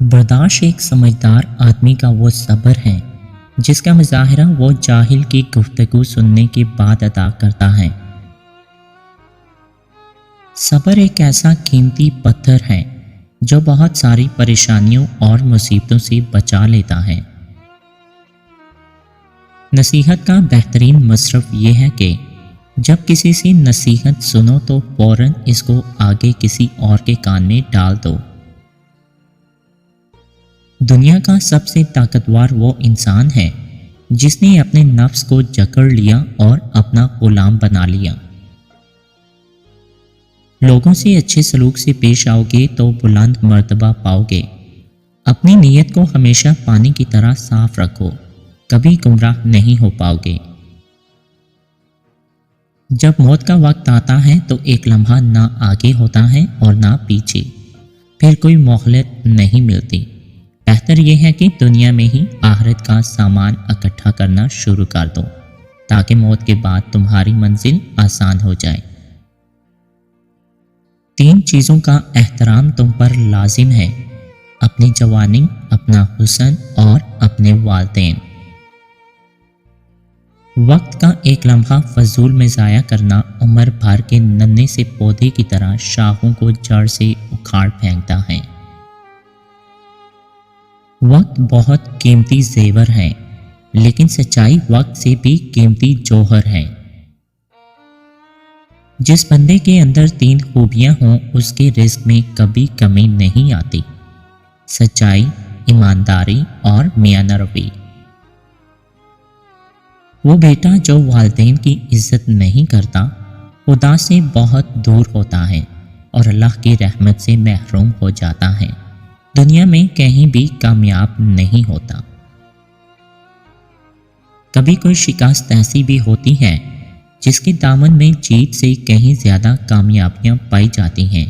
बर्दाश्त एक समझदार आदमी का वो सब्र है जिसका मुजाहरा वो जाहिल की गुफ्तगू सुनने के बाद अदा करता है। सब्र एक ऐसा कीमती पत्थर है जो बहुत सारी परेशानियों और मुसीबतों से बचा लेता है। नसीहत का बेहतरीन मसरफ ये है कि जब किसी से नसीहत सुनो तो फौरन इसको आगे किसी और के कान में डाल दो। दुनिया का सबसे ताकतवर वो इंसान है जिसने अपने नफ्स को जकड़ लिया और अपना गुलाम बना लिया। लोगों से अच्छे सलूक से पेश आओगे तो बुलंद मर्तबा पाओगे। अपनी नीयत को हमेशा पानी की तरह साफ रखो, कभी गुमराह नहीं हो पाओगे। जब मौत का वक्त आता है तो एक लम्हा ना आगे होता है और ना पीछे, फिर कोई मोहलत नहीं मिलती। बेहतर यह है कि दुनिया में ही आखिरत का सामान इकट्ठा करना शुरू कर दो ताकि मौत के बाद तुम्हारी मंजिल आसान हो जाए। 3 चीज़ों का एहतराम तुम पर लाजिम है: अपनी जवानी, अपना हुस्न और अपने वालिदैन। वक्त का एक लम्हा फजूल में ज़ाया करना उम्र भर के नन्हे से पौधे की तरह शाखों को जड़ से उखाड़ फेंकता है। वक्त बहुत कीमती जेवर है, लेकिन सच्चाई वक्त से भी कीमती जौहर है। जिस बंदे के अंदर 3 खूबियां हों उसके रिज़्क में कभी कमी नहीं आती: सच्चाई, ईमानदारी और मियाँ रवि। वो बेटा जो वालिदैन की इज्जत नहीं करता खुदा से बहुत दूर होता है और अल्लाह की रहमत से महरूम हो जाता है, दुनिया में कहीं भी कामयाब नहीं होता। कभी कोई शिकस्त ऐसी भी होती है जिसके दामन में जीत से कहीं ज्यादा कामयाबियां पाई जाती हैं।